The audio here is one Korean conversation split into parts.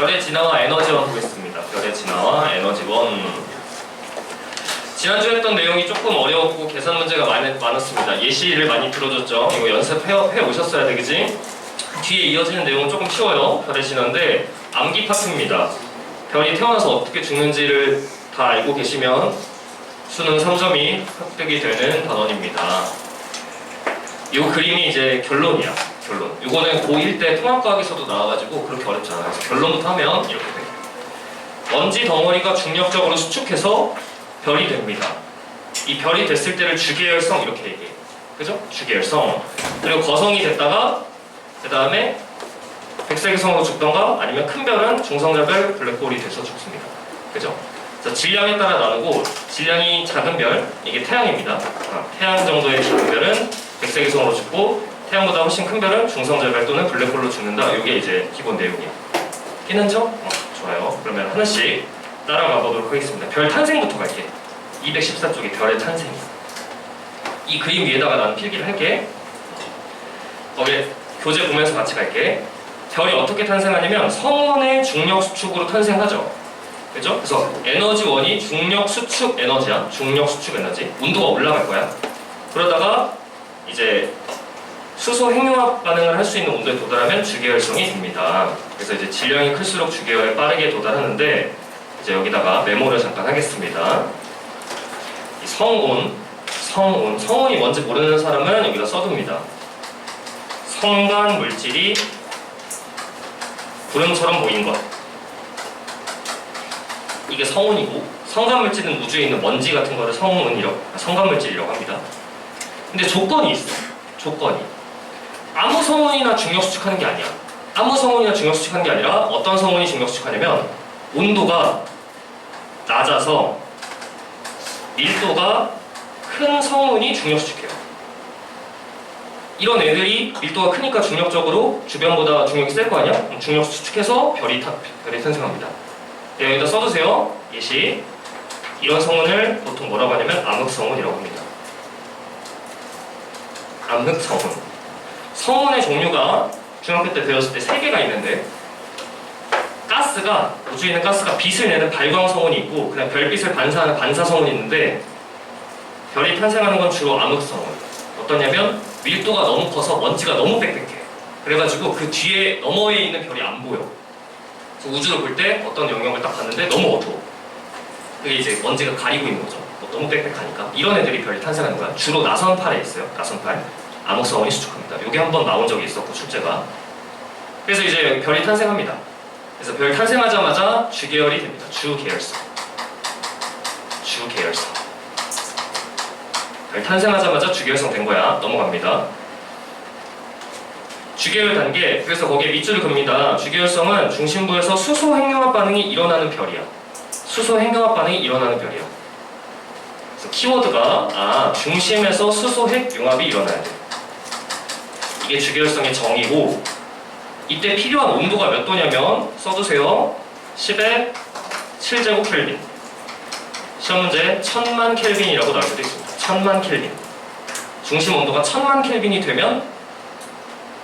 별의 진화와 에너지원 보겠습니다. 별의 진화와 에너지원. 지난주에 했던 내용이 조금 어려웠고 계산 문제가 많았습니다. 예시를 많이 들어줬죠. 이거 연습해 오셨어야 되겠지? 뒤에 이어지는 내용은 조금 쉬워요. 별의 진화인데 암기 파트입니다. 별이 태어나서 어떻게 죽는지를 다 알고 계시면 수능 3점이 획득이 되는 단원입니다. 이 그림이 이제 결론이야. 결론. 이거는 고1 때 통합과학에서도 나와가지고 그렇게 어렵지 않아요. 그래서 결론부터 하면 이렇게 돼요. 먼지 덩어리가 중력적으로 수축해서 별이 됩니다. 이 별이 됐을 때를 주계열성 이렇게 얘기해요. 그죠? 주계열성. 그리고 거성이 됐다가 그 다음에 백색성으로 죽던가 아니면 큰 별은 중성자별 블랙홀이 돼서 죽습니다. 그죠? 그래서 질량에 따라 나누고 질량이 작은 별, 이게 태양입니다. 태양 정도의 작은 별은 백색성으로 죽고 태양보다 훨씬 큰 별은 중성자별 또는 블랙홀로 죽는다. 이게 이제 기본 내용이에요. 끼는죠? 좋아요. 그러면 하나씩 따라가 보도록 하겠습니다. 별 탄생부터 갈게. 214쪽에 별의 탄생이야. 이 그림 위에다가 나는 필기를 할게. 거기에 교재 보면서 같이 갈게. 별이 어떻게 탄생하냐면 성운의 중력 수축으로 탄생하죠. 그죠? 그래서 에너지1이 중력 수축 에너지야. 중력 수축 에너지. 온도가 올라갈 거야. 그러다가 이제 수소 핵융합 반응을 할 수 있는 온도에 도달하면 주계열성이 됩니다. 그래서 이제 질량이 클수록 주계열에 빠르게 도달하는데 이제 여기다가 메모를 잠깐 하겠습니다. 이 성운이 뭔지 모르는 사람은 여기다 써둡니다. 성간 물질이 구름처럼 모인 것. 이게 성운이고, 성간 물질은 우주에 있는 먼지 같은 거를 성간 물질이라고 합니다. 근데 조건이 있어. 조건이. 아무 성운이나 중력 수축하는 게 아니야. 아무 성운이나 중력 수축하는 게 아니라 어떤 성운이 중력 수축하냐면 온도가 낮아서 밀도가 큰 성운이 중력 수축해요. 이런 애들이 밀도가 크니까 중력적으로 주변보다 중력이 셀 거 아니야? 중력 수축해서 별이 탄생합니다. 네, 여기다 써두세요. 예시. 이런 성운을 보통 뭐라고 하냐면 암흑성운이라고 합니다. 암흑성운. 성운의 종류가 중학교 때 배웠을 때 3개가 있는데 가스가, 우주에 있는 가스가 빛을 내는 발광성운이 있고 그냥 별빛을 반사하는 반사성운이 있는데 별이 탄생하는 건 주로 암흑성운. 어떠냐면 밀도가 너무 커서 먼지가 너무 빽빽해. 그래가지고 그 뒤에 너머에 있는 별이 안 보여. 그래서 우주를 볼 때 어떤 영역을 딱 봤는데 너무 어두워. 그게 이제 먼지가 가리고 있는 거죠. 너무 빽빽하니까. 이런 애들이 별이 탄생하는 거야. 주로 나선팔에 있어요. 나선팔. 암흑성운이 수축합니다. 이게 한번 나온 적이 있었고 출제가. 그래서 이제 별이 탄생합니다. 그래서 별 탄생하자마자 주계열이 됩니다. 주계열성. 주계열성. 별 탄생하자마자 주계열성 된 거야. 넘어갑니다. 주계열 단계. 그래서 거기에 밑줄을 긋습니다. 주계열성은 중심부에서 수소 핵융합 반응이 일어나는 별이야. 수소 핵융합 반응이 일어나는 별이야. 그래서 키워드가 중심에서 수소 핵융합이 일어나야 돼. 이게 주계열성의 정의고 이때 필요한 온도가 몇 도냐면 써두세요. 10에 7제곱 켈빈. 시험 문제 1000만 켈빈이라고 나올 수도 있습니다. 1000만 켈빈. 중심 온도가 1000만 켈빈이 되면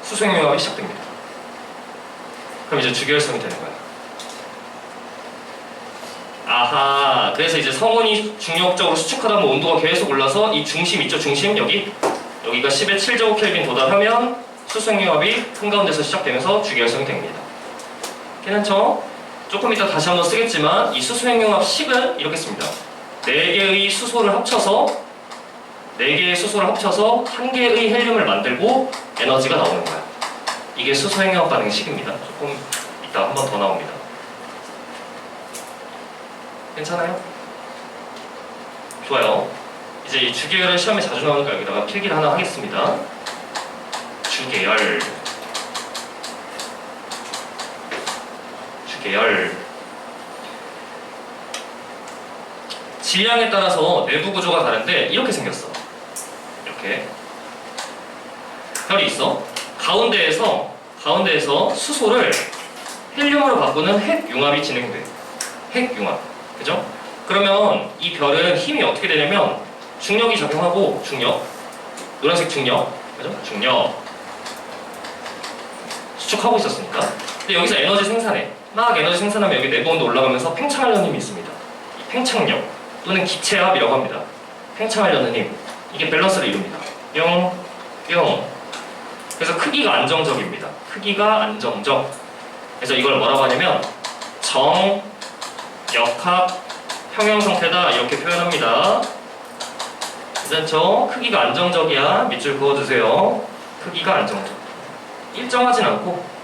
수소 핵융합이 시작됩니다. 그럼 이제 주계열성이 되는 거야. 아하. 그래서 이제 성운이 중력적으로 수축하다 보면 온도가 계속 올라서 이 중심 있죠? 중심 여기가 10에 7제곱 켈빈 도달하면 수소 핵융합이 한가운데서 시작되면서 주계열성이 됩니다. 괜찮죠? 조금 이따 다시 한번 쓰겠지만 이 수소 핵융합 식은 이렇게 씁니다. 4개의 수소를 합쳐서 1개의 헬륨을 만들고 에너지가 나오는 거야. 이게 수소 핵융합 반응의 식입니다. 조금 이따 한 번 더 나옵니다. 괜찮아요? 좋아요. 이제 이 주계열은 시험에 자주 나오니까 여기다가 필기를 하나 하겠습니다. 주계열. 질량에 따라서 내부 구조가 다른데 이렇게 생겼어. 이렇게 별이 있어. 가운데에서 수소를 헬륨으로 바꾸는 핵융합이 진행돼. 핵융합. 그죠? 그러면 이 별은 힘이 어떻게 되냐면 중력이 작용하고 노란색 중력. 그죠? 중력. 수축하고 있었으니까. 근데 여기서 에너지 생산해. 막 에너지 생산하면 여기 내부 온도 올라가면서 팽창하려는 힘이 있습니다. 이 팽창력 또는 기체압이라고 합니다. 팽창하려는 힘, 이게 밸런스를 이룹니다. 뿅, 뿅. 그래서 크기가 안정적입니다. 크기가 안정적. 그래서 이걸 뭐라고 하냐면 정, 역학, 평형 상태다 이렇게 표현합니다. 괜찮죠? 크기가 안정적이야. 밑줄 그어주세요. 크기가 안정적. 일정하진 않고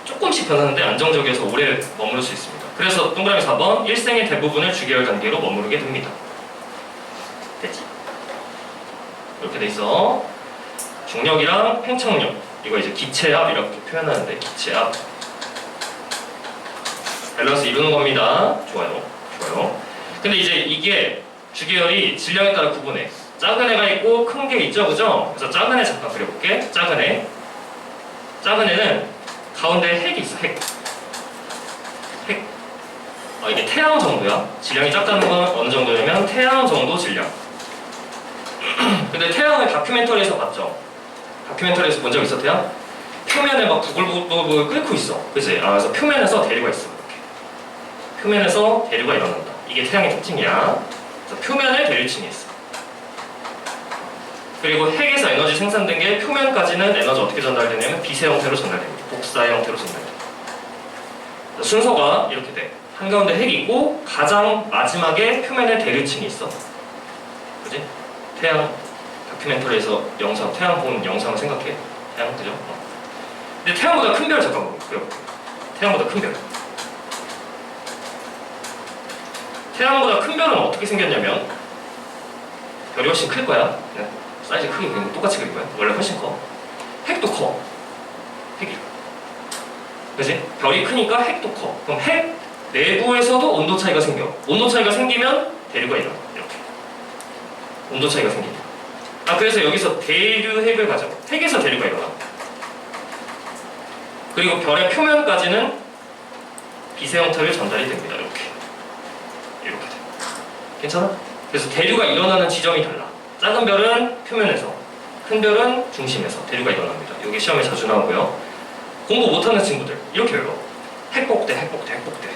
조금씩 변하는데 안정적이어서 오래 머무를 수 있습니다. 그래서 동그라미 4번 일생의 대부분을 주기열 단계로 머무르게 됩니다. 됐지? 이렇게 돼 있어. 중력이랑 팽창력, 이거 이제 기체압 이렇게 표현하는데 기체압 밸런스 이루는 겁니다. 좋아요, 좋아요. 근데 이제 이게 주기열이 질량에 따라 구분해. 작은 애가 있고 큰 게 있죠, 그죠? 그래서 작은 애 잠깐 그려볼게. 작은 애. 작은 애는 가운데 핵이 있어, 핵. 핵. 이게 태양 정도야. 질량이 작다는 건 어느 정도냐면 태양 정도 질량. 근데 태양을 다큐멘터리에서 봤죠? 다큐멘터리에서 본 적 있어, 태양? 표면에 막 부글부글 끓고 있어. 그치? 그래서 표면에서 대류가 있어. 이렇게. 표면에서 대류가 일어난다. 이게 태양의 특징이야. 그래서 표면에 대류층이 있어. 그리고 핵에서 에너지 생산된 게 표면까지는 에너지 어떻게 전달되냐면 빛의 형태로 전달됩니다. 복사의 형태로 전달됩니다. 순서가 이렇게 돼. 한가운데 핵이 있고 가장 마지막에 표면에 대류층이 있어. 그지? 태양 다큐멘터리에서 영상, 태양 본 영상을 생각해. 태양, 그죠? 근데 태양보다 큰 별 잠깐만 그려볼게요. 태양보다 큰 별. 태양보다 큰 별은 어떻게 생겼냐면 별이 훨씬 클 거야. 네. 사이즈 크기 그냥 똑같이 그릴 거야. 원래 훨씬 커. 핵도 커. 핵이. 그지? 별이 크니까 핵도 커. 그럼 핵 내부에서도 온도 차이가 생겨. 온도 차이가 생기면 대류가 일어나. 이렇게. 온도 차이가 생깁니다. 그래서 여기서 대류 핵을 가져. 핵에서 대류가 일어나. 그리고 별의 표면까지는 빛의 형태를 전달이 됩니다. 이렇게. 이렇게 돼. 괜찮아? 그래서 대류가 일어나는 지점이 달라. 작은 별은 표면에서, 큰 별은 중심에서 대류가 일어납니다. 여기 시험에 자주 나오고요. 공부 못하는 친구들 이렇게 외워. 핵폭대, 핵폭대, 핵폭대,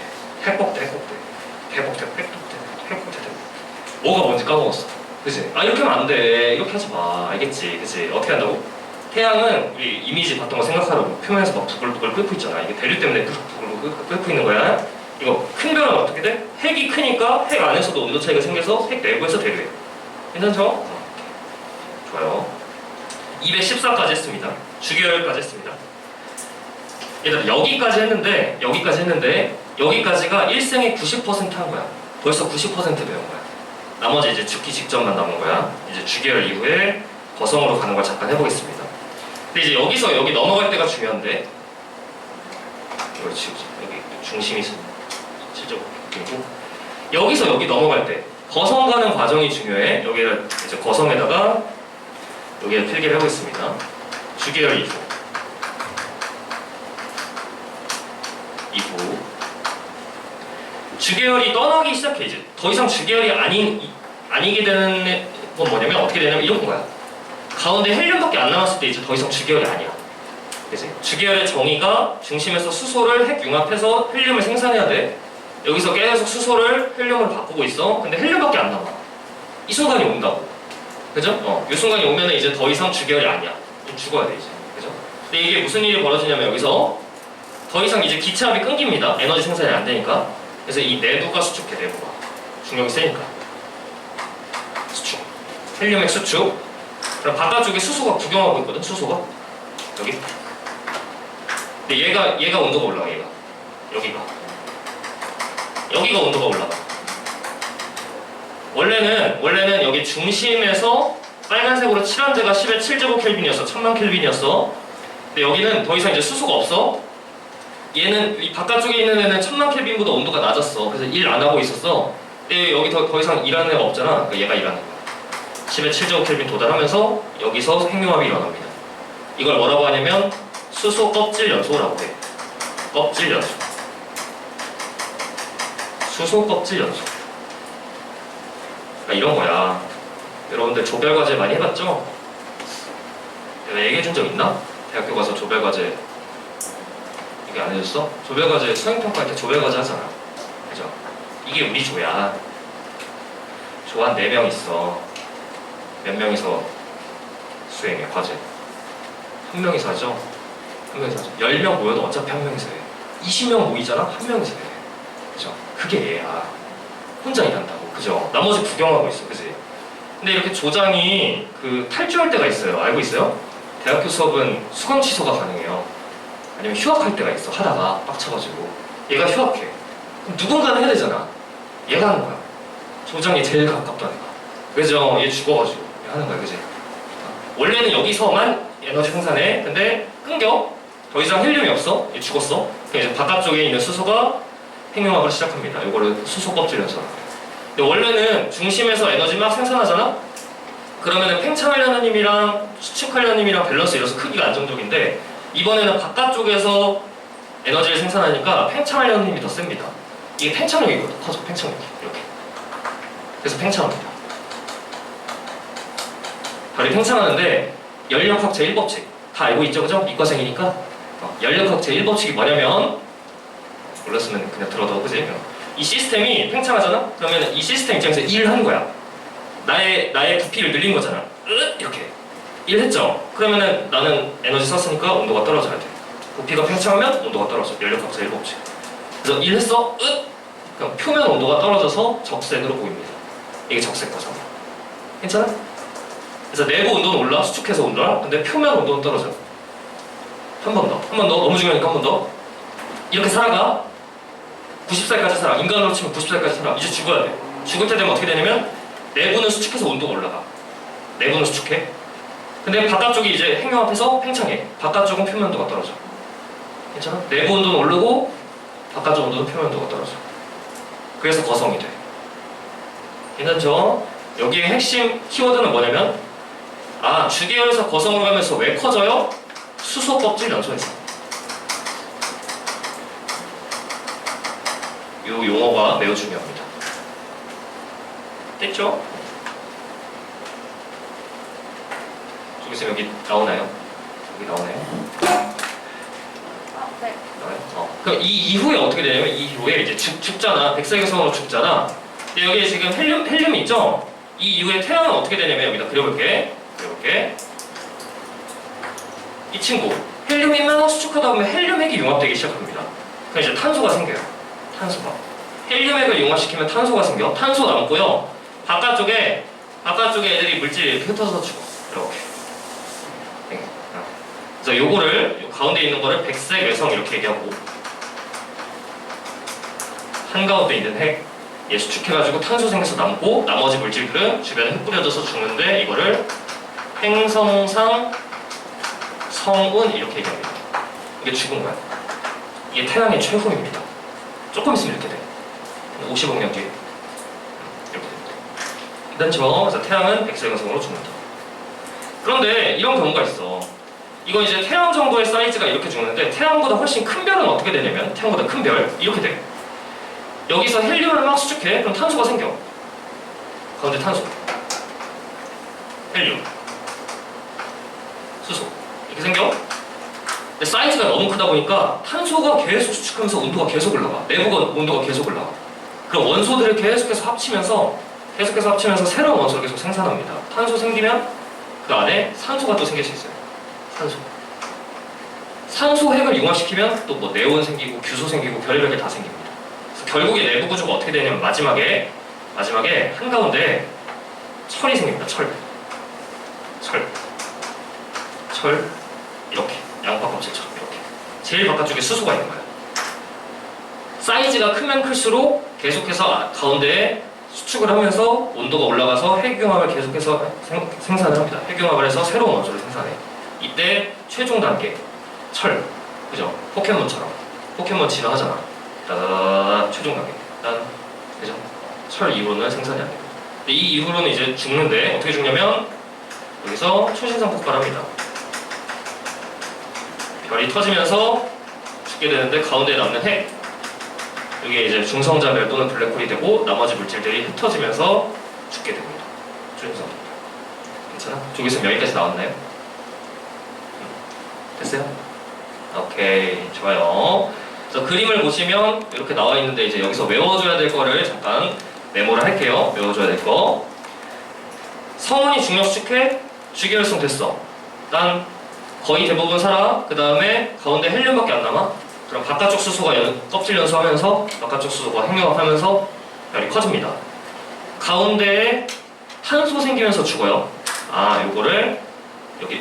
핵폭대, 핵폭대, 핵폭대, 핵폭대, 핵폭대. 뭐가 뭔지 까먹었어. 그치? 이렇게 하면 안 돼. 이렇게 하지 마. 알겠지? 그치? 어떻게 한다고? 태양은 우리 이미지 봤던 거 생각하라고 표면에서 막 부글부글 끓고 있잖아. 이게 대류 때문에 부글부글 끓고 있는 거야. 이거 큰 별은 어떻게 돼? 핵이 크니까 핵 안에서도 온도 차이가 생겨서 핵 내부에서 대류해. 괜찮죠? 좋아요. 214까지 했습니다. 주기열까지 했습니다. 얘들아 여기까지 했는데 여기까지가 일생의 90%한 거야. 벌써 90% 배운 거야. 나머지 이제 죽기 직전만 남은 거야. 이제 주기열 이후에 거성으로 가는 걸 잠깐 해보겠습니다. 근데 이제 여기서 여기 넘어갈 때가 중요한데 여기 중심이 실적으로 그리고 여기서 여기 넘어갈 때 거성 가는 과정이 중요해. 여기를 이제 거성에다가 여기에 필기를 하고 있습니다. 주기열 이후 주기열이 떠나기 시작해. 이제 더 이상 주기열이 아니게 되는 건 뭐냐면 어떻게 되냐면 이런 거야. 가운데 헬륨밖에 안 남았을 때 이제 더 이상 주기열이 아니야. 그치? 주기열의 정의가 중심에서 수소를 핵 융합해서 헬륨을 생산해야 돼. 여기서 계속 수소를 헬륨으로 바꾸고 있어. 근데 헬륨밖에 안 남아. 이 순간이 온다고. 그죠? 이 순간이 오면은 이제 더 이상 주기열이 아니야. 죽어야 돼 이제. 그죠? 근데 이게 무슨 일이 벌어지냐면 여기서 더 이상 이제 기체압이 끊깁니다. 에너지 생산이 안 되니까. 그래서 이 내부가 수축해. 내부가 중력이 세니까 수축. 헬륨의 수축. 그럼 바깥쪽에 수소가 구경하고 있거든. 수소가 여기. 근데 얘가 온도가 올라가. 얘가 여기가 온도가 올라가. 원래는 여기 중심에서 빨간색으로 칠한 데가 10의 7제곱켈빈이었어. 1000만 켈빈이었어. 근데 여기는 더 이상 이제 수소가 없어. 얘는 이 바깥쪽에 있는 애는 1000만 켈빈보다 온도가 낮았어. 그래서 일 안 하고 있었어. 근데 여기 더 이상 일하는 애가 없잖아. 그러니까 얘가 일하는 거야. 10의 7제곱켈빈 도달하면서 여기서 핵융합이 일어납니다. 이걸 뭐라고 하냐면 수소 껍질 연소라고 해. 껍질 연소. 수소 껍질 연소. 그러니까 이런 거야. 여러분들 조별과제 많이 해봤죠? 내가 얘기해준 적 있나? 대학교 가서 조별과제 이게 안 해줬어? 조별과제 수행평가할 때 조별과제 하잖아. 그죠? 이게 우리 조야. 조 한 4명 있어. 몇 명이서 수행해, 과제? 한 명이서 하죠? 한 명이서 하죠. 10명 모여도 어차피 한 명이서 해. 20명 모이잖아? 한 명이서 해. 그죠? 그게 얘야. 혼자 일한다고. 그죠? 나머지 구경하고 있어. 그지? 근데 이렇게 조장이 그 탈주할 때가 있어요. 알고 있어요? 대학교 수업은 수강 취소가 가능해요. 아니면 휴학할 때가 있어. 하다가 빡쳐가지고. 얘가 휴학해. 그럼 누군가는 해야 되잖아. 얘가 하는 거야. 조장이 제일 가깝다는 거야. 그죠? 얘 죽어가지고 하는 거야. 그지? 원래는 여기서만 에너지 생산해. 근데 끊겨. 더 이상 헬륨이 없어. 얘 죽었어. 그럼 이제 바깥쪽에 있는 수소가 핵융합을 시작합니다. 이거를 수소 껍질 연소라고 해요. 근데 원래는 중심에서 에너지 막 생산하잖아? 그러면은 팽창하려는 힘이랑 수축하려는 힘이랑 밸런스 이래서 크기가 안정적인데 이번에는 바깥쪽에서 에너지를 생산하니까 팽창하려는 힘이 더 셉니다. 이게 팽창력이거든. 커져, 팽창력이. 이렇게. 그래서 팽창합니다. 별이 팽창하는데 연력학 제1법칙 다 알고 있죠? 그죠? 이과생이니까 연력학 제1법칙이 뭐냐면 몰랐으면 그냥 들어도 그지? 이 시스템이 팽창하잖아? 그러면 이 시스템 입장에서 일을 한 거야. 나의 부피를 늘린 거잖아. 이렇게 일했죠? 그러면은 나는 에너지 썼으니까 온도가 떨어져야 돼. 부피가 팽창하면 온도가 떨어져. 연력학 제1법칙. 그래서 일했어? 그럼 표면 온도가 떨어져서 적색으로 보입니다. 이게 적색 거잖아. 괜찮아? 그래서 내부 온도는 올라, 수축해서 온도라. 근데 표면 온도는 떨어져. 한 번 더, 한 번 더. 너무 중요하니까 한 번 더. 이렇게 살아가. 90살까지 살아. 인간으로 치면 90살까지 살아. 이제 죽어야 돼. 죽을 때 되면 어떻게 되냐면 내부는 수축해서 온도가 올라가. 내부는 수축해. 근데 바깥쪽이 이제 핵융합해서 팽창해. 바깥쪽은 표면 온도가 떨어져. 괜찮아? 내부 온도는 오르고 바깥쪽 온도는 표면 온도가 떨어져. 그래서 거성이 돼. 괜찮죠? 여기에 핵심 키워드는 뭐냐면 주계열에서 거성으로 가면서 왜 커져요? 수소 껍질 연소해서. 이 용어가 매우 중요합니다. 됐죠? 좀 있으면 여기 나오나요? 여기 나오나요? 네. 나와요? 그럼 이 이후에 어떻게 되냐면 이 이후에 이제 죽잖아. 백색외성으로 죽잖아. 근데 여기에 지금 헬륨이 있죠? 이 이후에 태양은 어떻게 되냐면 여기다 그려볼게. 이 친구 헬륨이 막 수축하다 보면 헬륨핵이 융합되기 시작합니다. 그럼 이제 탄소가 생겨요. 탄소가 헬륨핵을 융합시키면 탄소가 생겨. 탄소 남고요. 바깥쪽에 애들이 물질이 이렇게 흩어져서 죽어. 이렇게. 그래서 요거를 가운데 있는 거를 백색 외성 이렇게 얘기하고 한가운데 있는 핵 얘 수축해가지고 탄소 생겨서 남고 나머지 물질들은 주변에 흩뿌려져서 죽는데 이거를 행성상 성운 이렇게 얘기합니다. 이게 죽은 거야. 이게 태양의 최후입니다. 조금 있으면 이렇게 돼. 50억 년 뒤에 이렇게 됩니다. 일단 그래서 태양은 백색외성으로 죽는다. 그런데 이런 경우가 있어. 이건 이제 태양 정도의 사이즈가 이렇게 죽는데 태양보다 훨씬 큰 별은 어떻게 되냐면 태양보다 큰 별 이렇게 돼. 여기서 헬륨을 막 수축해. 그럼 탄소가 생겨. 가운데 탄소, 헬륨, 수소 이렇게 생겨. 근데 사이즈가 너무 크다 보니까 탄소가 계속 수축하면서 온도가 계속 올라가. 내부가 온도가 계속 올라가. 그럼 원소들을 계속해서 합치면서 새로운 원소를 계속 생산합니다. 탄소 생기면 그 안에 산소가 또 생길 수 있어요. 산소 핵을 융합시키면 또 뭐 네온 생기고 규소 생기고 별의별 게 다 생깁니다. 그래서 결국에 내부 구조가 어떻게 되냐면 마지막에 한가운데 철이 생깁니다. 철 이렇게 양파 껍질처럼 이렇게 제일 바깥쪽에 수소가 있는 거예요. 사이즈가 크면 클수록 계속해서 가운데에 수축을 하면서 온도가 올라가서 핵융합을 계속해서 생산을 합니다. 핵융합을 해서 새로운 원소를 생산해. 이때 최종 단계 철, 그죠? 포켓몬처럼 포켓몬 진화하잖아. 따다다다 최종 단계 그죠? 철 이후로는 생산이 안 됩니다. 근데 이 이후로는 이제 죽는데 어떻게 죽냐면 여기서 초신성 폭발합니다. 별이 터지면서 죽게 되는데 가운데 남는 핵 이게 이제 중성자별 또는 블랙홀이 되고 나머지 물질들이 흩어지면서 죽게 됩니다. 초신성 폭발. 괜찮아? 저기서 여기까지 나왔나요? 됐어요? 오케이, 좋아요. 그래서 그림을 보시면 이렇게 나와 있는데 이제 여기서 외워줘야 될 거를 잠깐 메모를 할게요. 외워줘야 될 거. 성운이 중력축해 주기혈성 됐어. 난 거의 대부분 살아. 그 다음에 가운데 헬륨밖에 안 남아. 그럼 바깥쪽 수소가 껍질 연소하면서 바깥쪽 수소가 핵융합하면서 별이 커집니다. 가운데에 탄소 생기면서 죽어요. 아, 요거를 여기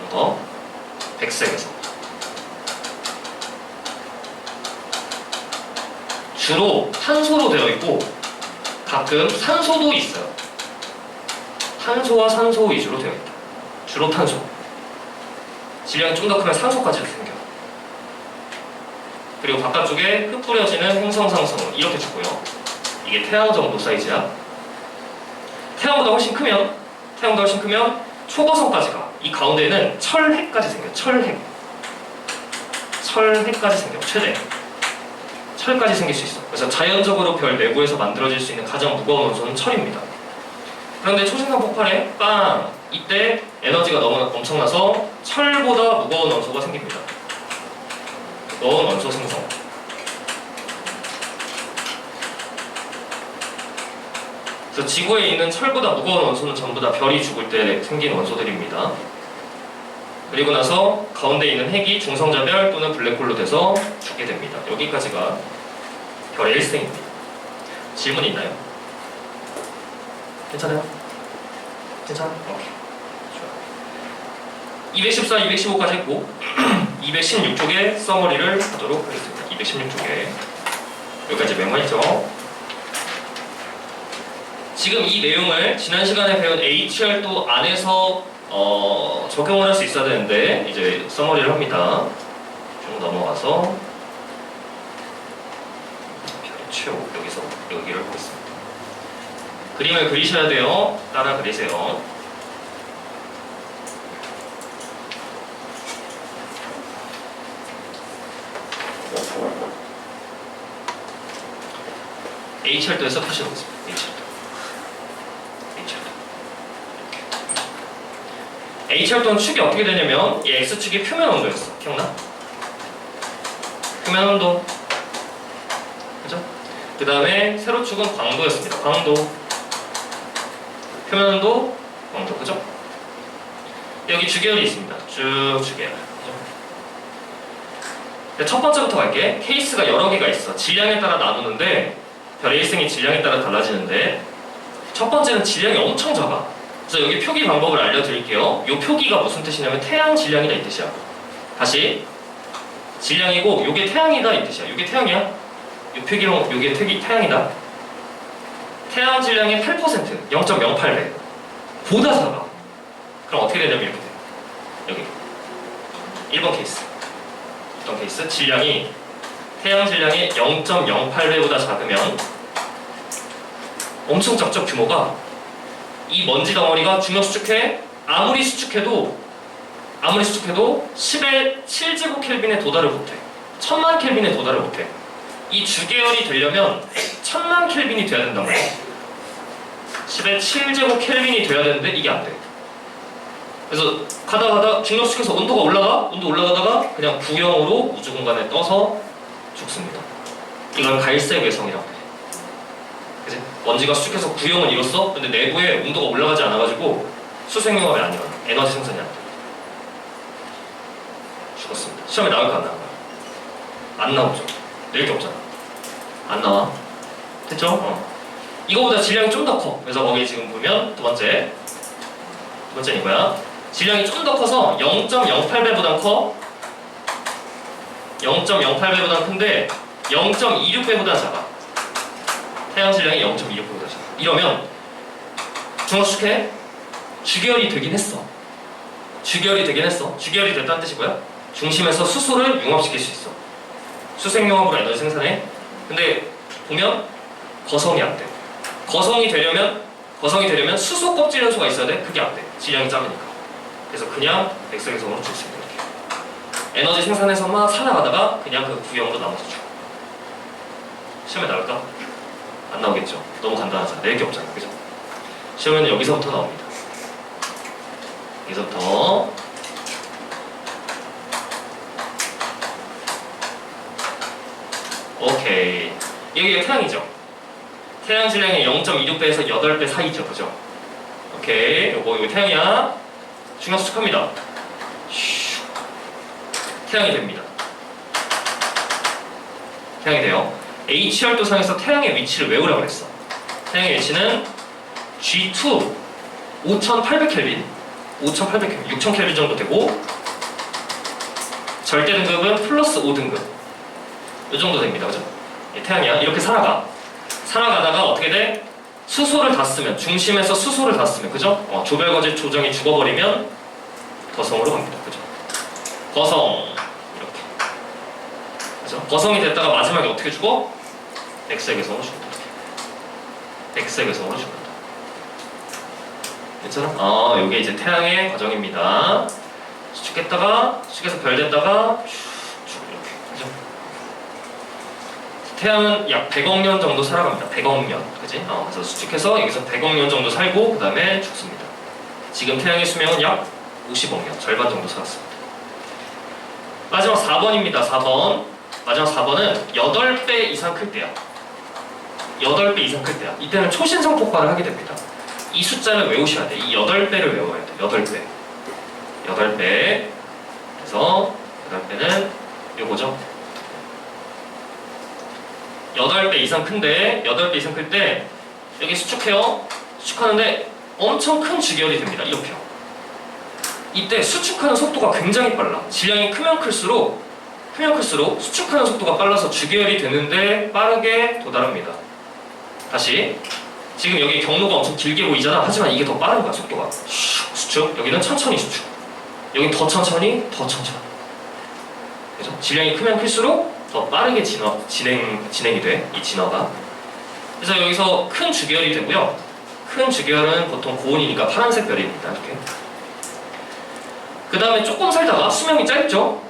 이거 백색에서 주로 탄소로 되어 있고 가끔 산소도 있어요. 탄소와 산소 위주로 되어 있다. 주로 탄소. 질량이 좀 더 크면 산소까지도 생겨요. 그리고 바깥쪽에 흩뿌려지는 행성상성은 이렇게 죽고요. 이게 태양 정도 사이즈야. 태양보다 훨씬 크면 초거성까지 가. 이 가운데는 철핵까지 생겨요. 철핵까지 생겨. 최대. 철까지 생길 수 있어. 그래서 자연적으로 별 내부에서 만들어질 수 있는 가장 무거운 원소는 철입니다. 그런데 초신성 폭발에 빵! 이때 에너지가 너무 엄청나서 철보다 무거운 원소가 생깁니다. 무거운 원소 생성. 그래서 지구에 있는 철보다 무거운 원소는 전부 다 별이 죽을 때 생긴 원소들입니다. 그리고 나서 가운데 있는 핵이 중성자별 또는 블랙홀로 돼서 죽게 됩니다. 여기까지가 별의 일생입니다. 질문 있나요? 괜찮아요? 괜찮아? 오케이. 좋아. 214, 215까지 했고 216쪽에 서머리를 하도록 하겠습니다. 216쪽에 여기까지 메모했죠? 지금 이 내용을 지난 시간에 배운 HR도 안에서 적용을 할 수 있어야 되는데 이제 서머리를 합니다. 쭉 넘어가서 별의 최후 여기서 여기를 보겠습니다. 그림을 그리셔야 돼요. 따라 그리세요. HR도에서 표시해보겠습니다. HR도는 축이 어떻게 되냐면 이 X축이 표면 온도였어. 기억나? 표면 온도. 그죠? 그 다음에 세로축은 광도였습니다. 광도. 표면 온도, 광도. 그죠? 여기 주계열이 있습니다. 쭉 주계열. 그죠? 첫 번째부터 갈게. 케이스가 여러 개가 있어. 질량에 따라 나누는데 별의 일생이 질량에 따라 달라지는데 첫 번째는 질량이 엄청 작아. 그래서 여기 표기 방법을 알려드릴게요. 이 표기가 무슨 뜻이냐면 태양 질량이다 이 뜻이야. 다시 질량이고 요게 태양이다 이 뜻이야. 요게 태양이야. 요 표기로 요게 태양이다. 태양 질량의 8% 0.08배 보다 작아. 그럼 어떻게 되냐면 이렇게 돼. 여기 1번 케이스 어떤 케이스? 질량이 태양 질량의 0.08배보다 작으면 엄청 작죠 규모가. 이 먼지 덩어리가 중력 수축해 아무리 수축해도 10의 7제곱켈빈에 도달을 못해. 1000만 켈빈에 도달을 못해. 이 주계열이 되려면 1000만 켈빈이 돼야 된단 말이야. 10의 7제곱켈빈이 돼야 되는데 이게 안 돼. 그래서 가다 중력 수축해서 온도 올라가다가 그냥 구형으로 우주 공간에 떠서 죽습니다. 이걸 갈색 외성이라고 해. 그치? 먼지가 수축해서 구형은 이뤘어? 근데 내부에 온도가 올라가지 않아가지고 수생융합이 안 일어나. 에너지 생산이 안 돼. 죽었습니다. 시험에 나올까 안 나올까? 안 나오죠. 낼 게 없잖아. 안 나와. 됐죠? 이거보다 질량이 좀 더 커. 그래서 거기 지금 보면 두 번째는 이거야. 질량이 좀 더 커서 0.08배보단 커. 0.08배보단 큰데 0.26배보다 작아. 태양 질량이 0.26배보다 작아. 이러면 중력축해 주계열이 되긴 했어. 주계열이 됐다는 뜻이 뭐야? 중심에서 수소를 융합시킬 수 있어. 수생융합으로 에너지 생산해. 근데 보면 거성이 안 돼. 거성이 되려면 수소 껍질 연소가 있어야 돼. 그게 안 돼. 질량이 작으니까. 그래서 그냥 백색에서으로 죽습니다. 이렇게. 에너지 생산해서 막 살아가다가 그냥 그 구형으로 남아서 죽어. 시험에 나올까? 안 나오겠죠. 너무 간단하잖아. 낼 게 없잖아. 그죠? 시험에는 여기서부터 나옵니다. 여기서부터 오케이. 여기가 태양이죠. 태양 질량의 0.26배에서 8배 사이죠, 그죠? 오케이. 요거 태양이야. 중력 수축합니다. 태양이 됩니다. 태양이 돼요. H열도상에서 태양의 위치를 외우라고 그랬어. 태양의 위치는 G2 5800켈빈 5800켈빈 6000켈빈 정도 되고 절대 등급은 플러스 5등급 이 정도 됩니다. 그죠? 태양이야. 이렇게 살아가다가 어떻게 돼? 수소를 다 쓰면 중심에서 수소를 다 쓰면 그죠? 조별거짓 조정이 죽어버리면 거성으로 갑니다. 그죠? 거성 이렇게 그죠? 거성이 됐다가 마지막에 어떻게 죽어? X의 괴성으로 죽는다. X의 괴성으로 죽는다. 됐잖아? 요게 이제 태양의 과정입니다. 수축했다가 수축해서 별 됐다가 쭉 이렇게 그죠? 태양은 약 100억 년 정도 살아갑니다. 100억 년 그지? 그래서 수축해서 여기서 100억 년 정도 살고 그 다음에 죽습니다. 지금 태양의 수명은 약 50억 년 절반 정도 살았습니다. 마지막 4번입니다. 4번 마지막 4번은 8배 이상 클 때야. 8배 이상 클 때야. 이때는 초신성 폭발을 하게 됩니다. 이 숫자를 외우셔야 돼. 이 8배를 외워야 돼. 8배. 8배. 그래서 8배는 요거죠. 8배 이상 큰데 8배 이상 클 때 여기 수축해요. 수축하는데 엄청 큰 주기열이 됩니다. 이렇게요. 이때 수축하는 속도가 굉장히 빨라. 질량이 크면 클수록 수축하는 속도가 빨라서 주기열이 되는데 빠르게 도달합니다. 다시 지금 여기 경로가 엄청 길게 보이잖아. 하지만 이게 더 빠른 거야. 속도가 수축. 여기는 천천히 수축. 여긴 더 천천히 그죠? 질량이 크면 클수록 더 빠르게 진행이 돼. 이 진화가. 그래서 여기서 큰 주기열이 되고요. 큰 주기열은 보통 고온이니까 파란색 별입니다. 이렇게. 그 다음에 조금 살다가 수명이 짧죠?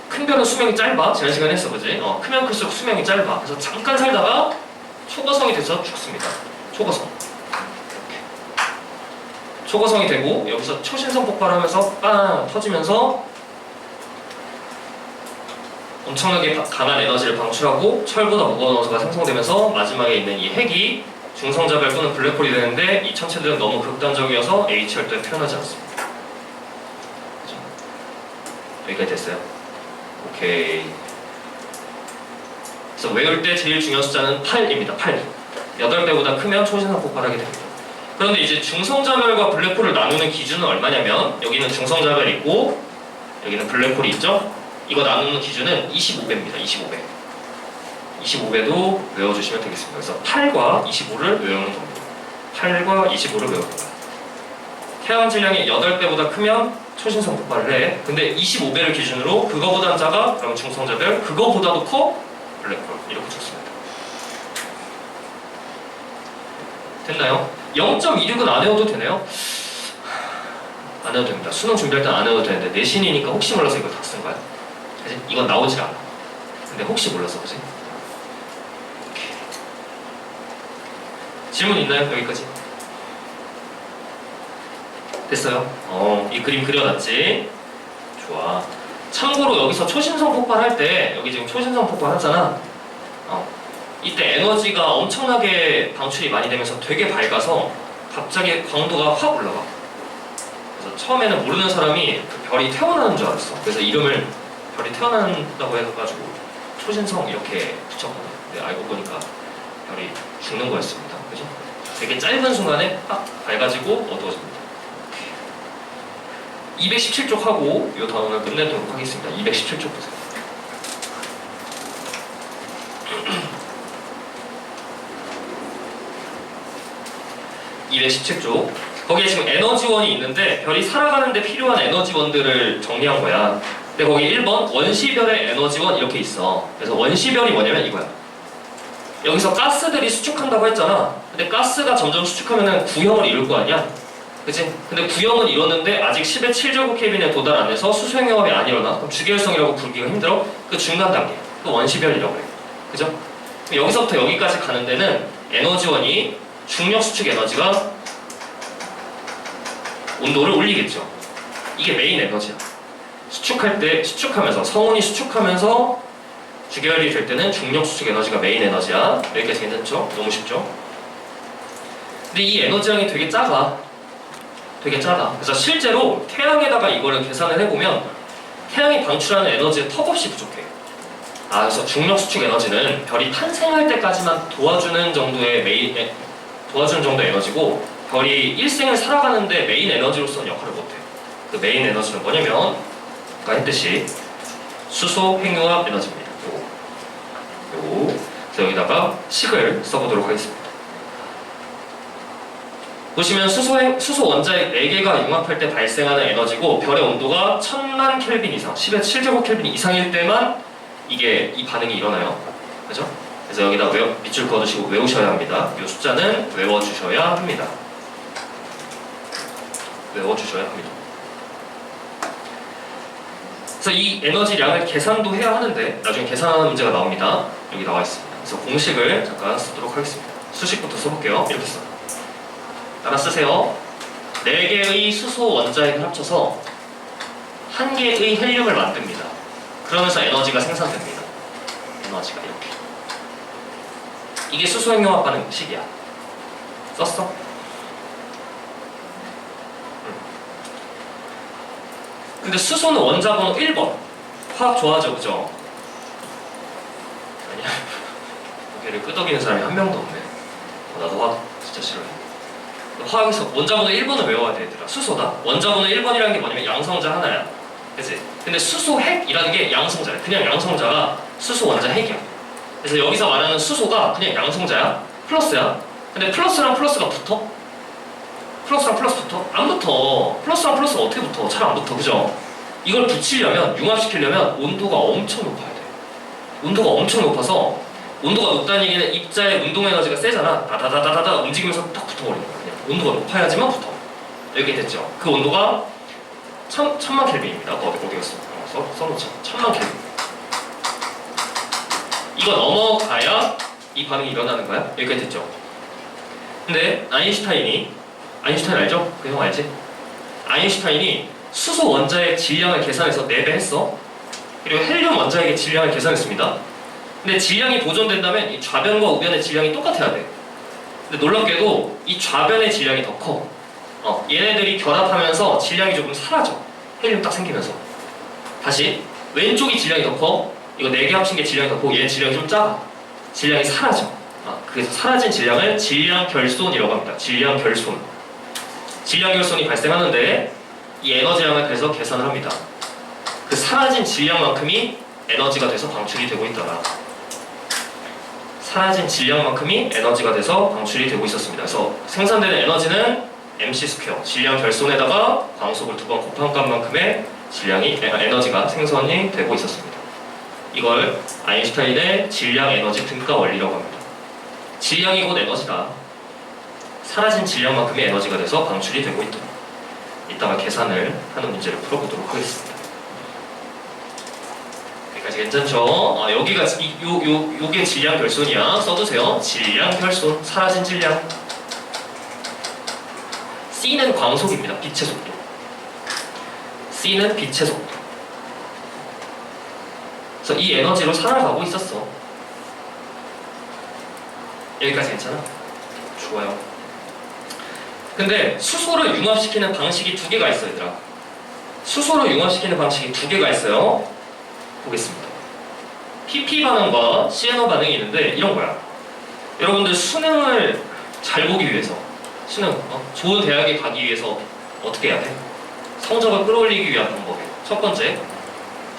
큰 별은 수명이 짧아. 지난 시간에 했어, 그지? 크면 클수록 수명이 짧아. 그래서 잠깐 살다가 초거성이 돼서 죽습니다. 초거성. 이렇게. 초거성이 되고 여기서 초신성 폭발하면서 빵 터지면서 엄청나게 강한 에너지를 방출하고 철보다 무거운 원소가 생성되면서 마지막에 있는 이 핵이 중성자별 또는 블랙홀이 되는데 이 천체들은 너무 극단적이어서 H열도에 표현하지 않습니다. 그렇죠? 여기까지 됐어요? 오케이. 그래서 외울 때 제일 중요한 숫자는 8입니다. 8. 8배보다 크면 초신성 폭발하게 됩니다. 그런데 이제 중성자별과 블랙홀을 나누는 기준은 얼마냐면 여기는 중성자별 있고 여기는 블랙홀이 있죠? 이거 나누는 기준은 25배입니다. 25배. 25배도 외워주시면 되겠습니다. 그래서 8과 25를 외우는 겁니다. 8과 25를 외우는 거예요. 태양 질량이 8배보다 크면 초신성 폭발을 해. 근데 25배를 기준으로 그거보단 작아? 그럼 중성자별, 그거보다도 커? 블랙홀. 이렇게 좋습니다. 됐나요? 0.26은 안 외워도 되나요? 안 해도 됩니다. 수능 준비할 땐 안 해도 되는데 내신이니까 혹시 몰라서 이거 다 쓴 거야. 그치? 이건 나오질 않아. 근데 혹시 몰라서 그지? 질문 있나요? 여기까지? 됐어요? 이 그림 그려놨지? 좋아. 참고로 여기서 초신성 폭발할 때 여기 지금 초신성 폭발하잖아. 이때 에너지가 엄청나게 방출이 많이 되면서 되게 밝아서 갑자기 광도가 확 올라가. 그래서 처음에는 모르는 사람이 그 별이 태어나는 줄 알았어. 그래서 이름을 별이 태어난다고 해가지고 초신성 이렇게 붙였거든. 근데 알고 보니까 별이 죽는 거였습니다. 그죠? 되게 짧은 순간에 딱 밝아지고 어두워집니다. 217쪽 하고 이 단원을 끝내도록 하겠습니다. 217쪽 보세요. (217쪽) 거기에 지금 에너지원이 있는데 별이 살아가는데 필요한 에너지원들을 정리한 거야. 근데 거기 1번 원시별의 에너지원 이렇게 있어. 그래서 원시별이 뭐냐면 이거야. 여기서 가스들이 수축한다고 했잖아. 근데 가스가 점점 수축하면은 구형을 이룰 거 아니야? 그치? 근데 구형은 이뤘는데 아직 10의 7제곱켈빈에 도달 안 해서 수소행영합이 안 일어나. 그럼 주기율성이라고 부르기가 힘들어. 그 중간 단계. 그 원시별이라고 해. 그죠? 여기서부터 여기까지 가는 데는 에너지원이 중력 수축 에너지가 온도를 올리겠죠. 이게 메인 에너지야. 수축할 때 수축하면서 성운이 수축하면서 주계열이 될 때는 중력 수축 에너지가 메인 에너지야. 여기까지 괜찮죠? 너무 쉽죠? 근데 이 에너지량이 되게 작아. 되게 작아. 그래서 실제로 태양에다가 이거를 계산을 해보면 태양이 방출하는 에너지의 턱없이 부족해. 그래서 중력 수축 에너지는 별이 탄생할 때까지만 도와주는 정도의 에너지고 별이 일생을 살아가는데 메인 에너지로서는 역할을 못해. 그 메인 에너지는 뭐냐면 아까 했듯이 수소 핵융합 에너지입니다. 요거. 그래서 여기다가 식을 써보도록 하겠습니다. 보시면 수소 원자핵 4개가 융합할 때 발생하는 에너지고 별의 온도가 1000만 켈빈 이상, 10의 7제곱 켈빈 이상일 때만 이 반응이 일어나요. 그죠? 그래서 여기다 밑줄 그어두시고 외우셔야 합니다. 이 숫자는 외워주셔야 합니다. 외워주셔야 합니다. 그래서 이 에너지량을 계산도 해야 하는데 나중에 계산하는 문제가 나옵니다. 여기 나와 있습니다. 그래서 공식을 잠깐 쓰도록 하겠습니다. 수식부터 써볼게요. 이렇게 써. 따라 쓰세요. 4개의 수소 원자핵을 합쳐서 1개의 헬륨을 만듭니다. 그러면서 에너지가 생산됩니다. 에너지가 이렇게. 이게 수소 핵융합 반응식이야. 썼어? 근데 수소는 원자 번호 1번. 화학 좋아하죠, 그죠? 아니야. 고개를 끄덕이는 사람이 한 명도 없네. 나도 화학 진짜 싫어해. 화학에서 원자 번호 1번을 외워야 돼, 얘들아. 수소다. 원자 번호 1번이라는 게 뭐냐면 양성자 하나야. 그치? 근데 수소 핵이라는 게 양성자야. 그냥 양성자가 수소 원자 핵이야. 그래서 여기서 말하는 수소가 그냥 양성자야. 플러스야. 근데 플러스랑 플러스가 붙어? 플러스랑 플러스 붙어? 안 붙어. 플러스랑 플러스가 어떻게 붙어? 잘 안 붙어. 그죠? 이걸 붙이려면, 융합시키려면 온도가 엄청 높아야 돼. 온도가 엄청 높아서 온도가 높다는 얘기는 입자의 운동 에너지가 세잖아. 다다다다다다 움직이면서 딱 붙어버리는 거야. 그냥 온도가 높아야지만 붙어. 여기 됐죠? 그 온도가 1000만 켈빈입니다. 어디 갔어? 써놓자. 1000만 켈빈. 이거 넘어가야 이 반응이 일어나는 거야. 여기까지 됐죠? 근데 아인슈타인 알죠? 그 형 알지? 아인슈타인이 수소 원자의 질량을 계산해서 4배 했어. 그리고 헬륨 원자핵의 질량을 계산했습니다. 근데 질량이 보존된다면 이 좌변과 우변의 질량이 똑같아야 돼. 근데 놀랍게도 이 좌변의 질량이 더 커. 얘네들이 결합하면서 질량이 조금 사라져. 헬륨 딱 생기면서. 다시 왼쪽이 질량이 더 커. 이거 4개 합친 게 질량이 더 크고 얘는 질량이 좀 작아. 질량이 사라져. 그래서 사라진 질량을 질량 결손이라고 합니다. 질량 결손. 질량 결손이 발생하는데 이 에너지량을 그래서 계산을 합니다. 그 사라진 질량만큼이 에너지가 돼서 방출이 되고 있더라. 사라진 질량만큼이 에너지가 돼서 방출이 되고 있었습니다. 그래서 생산되는 에너지는 MC 스퀘어, 질량 결손에다가 광속을 2번 곱한 값만큼의 에너지가 생성이 되고 있었습니다. 이걸 아인슈타인의 질량 에너지 등가 원리라고 합니다. 질량이 곧 에너지다. 사라진 질량만큼의 에너지가 돼서 방출이 되고 있다. 이따가 계산을 하는 문제를 풀어보도록 하겠습니다. 여기까지 괜찮죠? 여기가 요게 질량 결손이야. 써두세요. 질량 결손, 사라진 질량. C는 광속입니다. 빛의 속도. C는 빛의 속도. 그래서 이 에너지로 살아가고 있었어. 여기까지 괜찮아? 좋아요. 근데 수소를 융합시키는 방식이 2개가 있어요, 얘들아. 수소를 융합시키는 방식이 2개가 있어요. 보겠습니다. PP 반응과 CNO 반응이 있는데 이런 거야. 여러분들 수능을 잘 보기 위해서 좋은 대학에 가기 위해서 어떻게 해야 돼? 성적을 끌어올리기 위한 방법이에요. 첫 번째,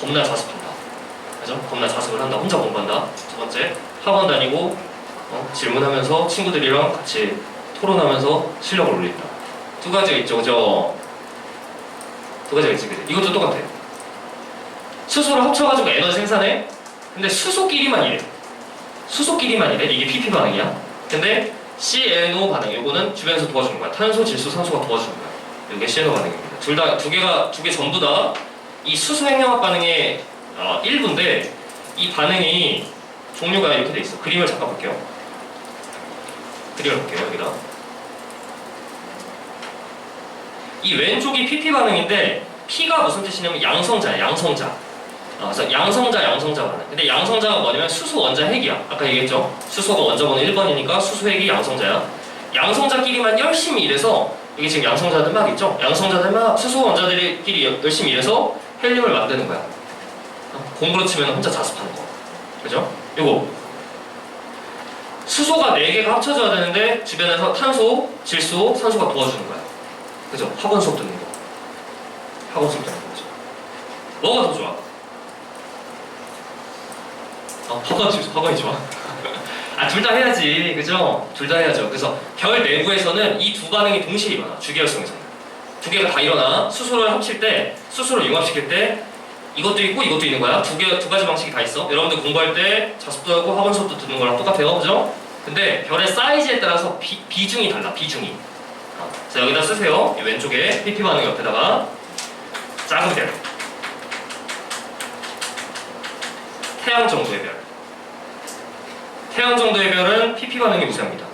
겁나 자습한다. 그죠? 겁나 자습을 한다. 혼자 공부한다. 두 번째, 학원 다니고 질문하면서 친구들이랑 같이 토론하면서 실력을 올린다. 2가지가 있죠, 그죠? 2가지가 있지, 그죠? 이것도 똑같아. 수소를 합쳐가지고 에너지 생산해. 근데 수소끼리만 이래. 이게 PP 반응이야. 근데 CNO 반응, 이거는 주변에서 도와주는 거야. 탄소, 질소, 산소가 도와주는 거야. 이게 CNO 반응입니다. 두 개 전부 다 이 수소 핵융합 반응의 일부인데 이 반응이 종류가 이렇게 돼 있어. 그림을 잠깐 볼게요. 여기다. 이 왼쪽이 PP 반응인데 P가 무슨 뜻이냐면 양성자야. 양성자. 그래서 양성자 반응. 근데 양성자가 뭐냐면 수소 원자 핵이야. 아까 얘기했죠? 수소가 원자 번호 1번이니까 수소 핵이 양성자야. 양성자끼리만 열심히 일해서 여기 지금 양성자들 막 있죠? 양성자들 막 수소 원자들끼리 열심히 일해서 헬륨을 만드는 거야. 공부로 치면 혼자 자습하는 거. 그죠? 요거. 수소가 4개가 합쳐져야 되는데 주변에서 탄소, 질소, 산소가 도와주는 거야. 그죠? 학원 수업 듣는 거. 학원 수업 듣는 거죠. 뭐가 더 좋아? 학원이 좋아. 둘 다 해야지. 그죠? 둘 다 해야죠. 그래서 별 내부에서는 이 두 반응이 동시에 일어나. 주계열성에서는. 두 개가 다 일어나. 수소를 합칠 때, 수소를 융합시킬 때 이것도 있고 이것도 있는 거야. 두 가지 방식이 다 있어. 여러분들 공부할 때 자습도 하고 학원 수업도 듣는 거랑 똑같아요. 그죠? 근데 별의 사이즈에 따라서 비중이 달라. 비중이. 자, 여기다 쓰세요. 왼쪽에 PP 반응 옆에다가 작은 별. 태양 정도의 별. 태양 정도의 별은 PP 반응이 우세합니다.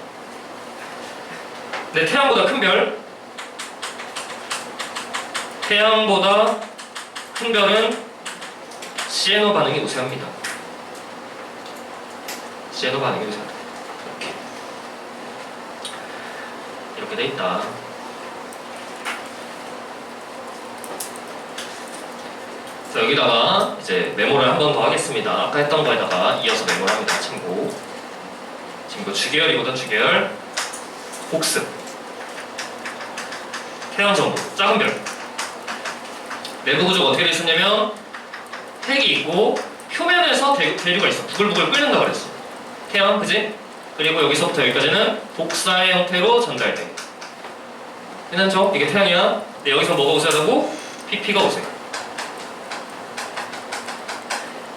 근데 태양보다 큰 별, 태양보다 큰 별은 CNO 반응이 우세합니다. CNO 반응이 우세합니다. 이렇게 돼 있다. 자, 여기다가 이제 메모를 한 번 더 하겠습니다. 아까 했던 거에다가 이어서 메모를 합니다. 친구 주계열이거든. 주계열 복습 태양 정도 작은 별. 내부 구조가 어떻게 되어 있었냐면 핵이 있고 표면에서 대류가 있어. 부글부글 끓는다 그랬어. 태양, 그지? 그리고 여기서부터 여기까지는 복사의 형태로 전달돼. 괜찮죠? 이게 태양이야. 근데 여기서 뭐가 우세하다고? PP가 우세.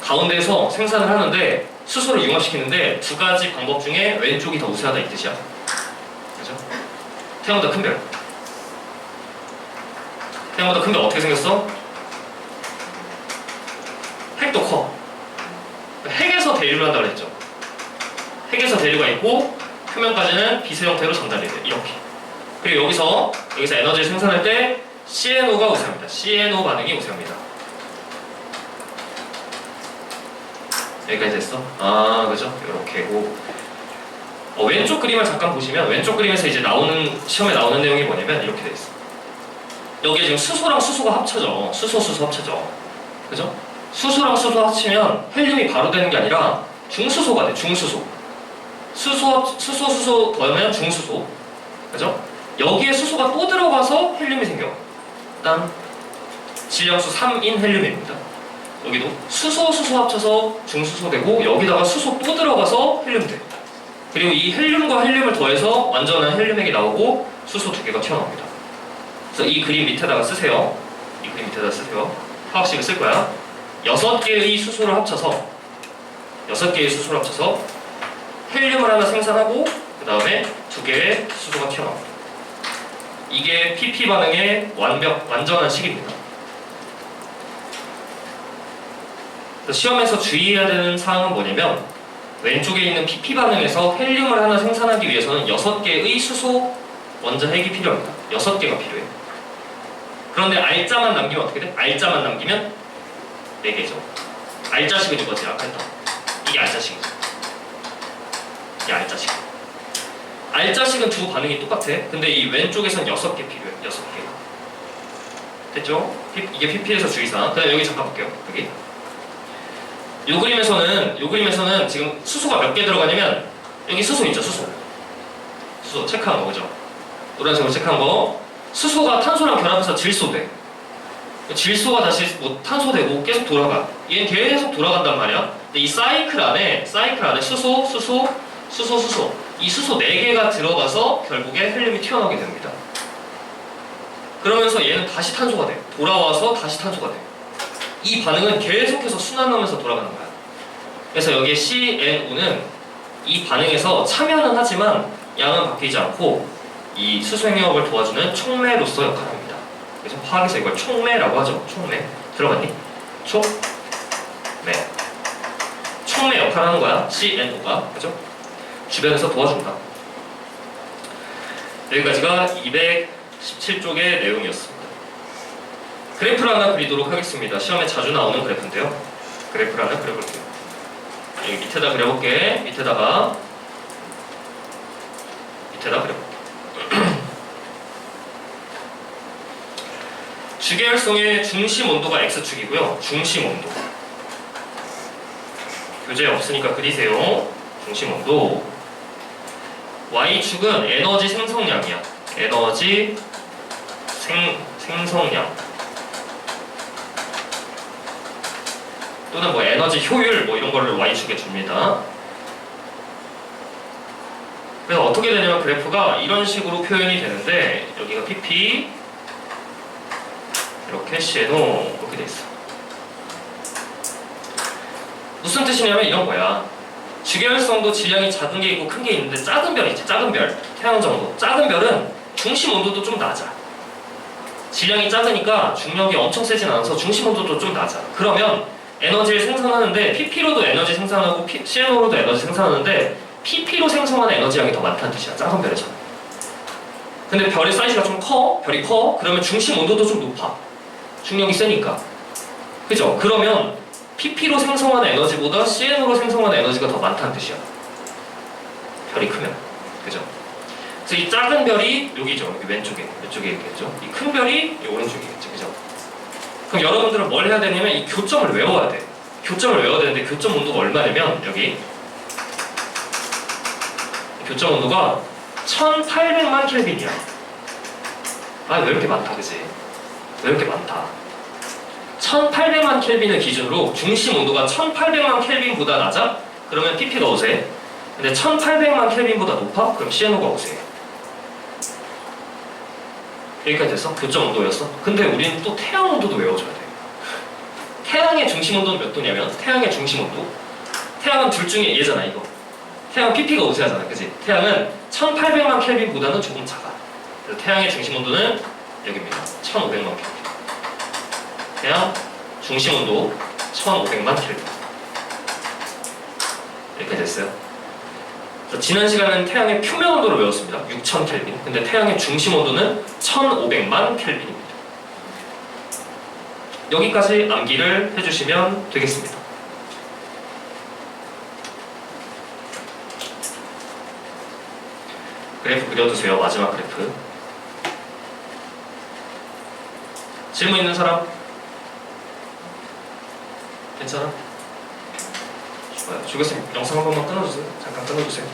가운데에서 생산을 하는데 수소를 융합시키는데 두 가지 방법 중에 왼쪽이 더 우세하다 이 뜻이야. 그죠? 태양보다 큰 별. 태양보다 큰 별 어떻게 생겼어? 핵도 커. 핵에서 대류를 한다고 그랬죠. 핵에서 대류가 있고 표면까지는 빛의 형태로 전달이 돼. 이렇게. 그리고 여기서 에너지를 생산할 때 CNO가 우세합니다. CNO 반응이 우세합니다. 여기까지 됐어? 그죠? 이렇게고. 왼쪽 그림을 잠깐 보시면 왼쪽 그림에서 이제 시험에 나오는 내용이 뭐냐면 이렇게 돼 있어. 여기에 지금 수소랑 수소가 합쳐져. 수소 합쳐져. 그죠? 수소랑 수소 합치면 헬륨이 바로 되는 게 아니라 중수소가 돼. 중수소. 수소 더하면 중수소. 그죠? 여기에 수소가 또 들어가서 헬륨이 생겨. 일단 질량수 3인 헬륨입니다. 여기도 수소 합쳐서 중수소 되고 여기다가 수소 또 들어가서 헬륨 돼. 그리고 이 헬륨과 헬륨을 더해서 완전한 헬륨핵이 나오고 수소 2개가 튀어나옵니다. 그래서 이 그림 밑에다가 쓰세요. 이 그림 밑에다가 쓰세요. 화학식을 쓸 거야. 6개의 수소를 합쳐서 헬륨을 하나 생산하고 그 다음에 2개의 수소가 튀어나옵니다. 이게 PP 반응의 완전한 식입니다. 시험에서 주의해야 되는 사항은 뭐냐면 왼쪽에 있는 PP 반응에서 헬륨을 하나 생산하기 위해서는 6개의 수소 원자 핵이 필요합니다. 6개가 필요해. 그런데 알자만 남기면 어떻게 돼? 알자만 남기면 4개죠. 알자식은 이거지. 아까 했던 이게 알자식이죠. 이게 알자식. 알자식은 두 반응이 똑같아. 근데 이 왼쪽에선 6개 필요해. 6개. 됐죠? 이게 PP에서 주의사항. 그다음 여기 잠깐 볼게요. 여기. 요 그림에서는 지금 수소가 몇 개 들어가냐면 여기 수소 있죠. 수소 체크한 거 그죠? 노란색으로 체크한 거. 수소가 탄소랑 결합해서 질소 돼. 질소가 다시 탄소 되고 계속 돌아가. 얘는 계속 돌아간단 말이야. 근데 이 사이클 안에 수소 이 수소 4개가 들어가서 결국에 헬륨이 튀어나오게 됩니다. 그러면서 얘는 다시 탄소가 돼. 돌아와서 다시 탄소가 돼. 이 반응은 계속해서 순환하면서 돌아가는 거야. 그래서 여기에 CNO는 이 반응에서 참여는 하지만 양은 바뀌지 않고 이 수소 핵융합을 도와주는 촉매로서 역할을 합니다. 그래서 화학에서 이걸 촉매라고 하죠. 촉매. 들어갔니? 촉매 역할을 하는 거야. CNO가. 그죠? 주변에서 도와준다. 여기까지가 217쪽의 내용이었습니다. 그래프를 하나 그리도록 하겠습니다. 시험에 자주 나오는 그래프인데요. 그래프를 하나 그려볼게요. 여기 밑에다 그려볼게. 밑에다 그려볼게. 주계열성의 중심 온도가 x축이고요. 중심 온도. 교재 없으니까 그리세요. 중심 온도. y축은 에너지 생성량이야. 에너지 생성량. 또는 뭐 에너지 효율 뭐 이런 거를 y축에 줍니다. 그래서 어떻게 되냐면 그래프가 이런 식으로 표현이 되는데 여기가 pp 이렇게 CNO 이렇게 돼 있어. 무슨 뜻이냐면 이런 거야. 주계열성도 질량이 작은 게 있고 큰 게 있는데 작은 별 있지. 작은 별 태양 정도. 작은 별은 중심 온도도 좀 낮아. 질량이 작으니까 중력이 엄청 세진 않아서 중심 온도도 좀 낮아. 그러면 에너지를 생산하는데 pp로도 에너지 생산하고 CNO로도 에너지 생산하는데 pp로 생성하는 에너지량이 더 많다는 뜻이야. 작은 별에서는. 근데 별의 사이즈가 좀 커. 별이 커. 그러면 중심 온도도 좀 높아. 중력이 세니까. 그죠? 그러면 pp로 생성하는 에너지보다 CNO로 생성하는 에너지가 더 많다는 뜻이야. 별이 크면. 그죠? 그래서 이 작은 별이 여기죠. 여기 왼쪽에 있겠죠. 이 큰 별이 이 오른쪽이겠죠. 그죠? 그럼 여러분들은 뭘 해야 되냐면 이 교점을 외워야 돼. 교점을 외워야 되는데 교점 온도가 얼마냐면 여기 교점 온도가 1800만 켈빈이야. 아, 왜 이렇게 많다, 그지? 왜 이렇게 많다? 1800만 켈빈을 기준으로 중심 온도가 1800만 켈빈보다 낮아? 그러면 pp가 우세해. 근데 1800만 켈빈보다 높아? 그럼 CNO가 우세해. 여기까지 됐어? 교점 온도였어? 근데 우리는 또 태양 온도도 외워줘야 돼. 태양의 중심 온도는 몇 도냐면 태양의 중심 온도 태양은 둘 중에 얘잖아 이거. 태양은 pp가 우세하잖아, 그지? 태양은 1800만 켈빈보다는 조금 작아. 그래서 태양의 중심 온도는 여기입니다. 1500만 켈빈. 태양 중심 온도 1500만 켈빈. 이렇게 됐어요. 지난 시간에는 태양의 표면 온도를 외웠습니다. 6000 켈빈. 근데 태양의 중심 온도는 1500만 켈빈입니다. 여기까지 암기를 해주시면 되겠습니다. 그래프 그려두세요. 마지막 그래프. 질문 있는 사람? 괜찮아? 좋아요. 주교수님 영상 한 번만 끊어주세요. 잠깐 끊어주세요.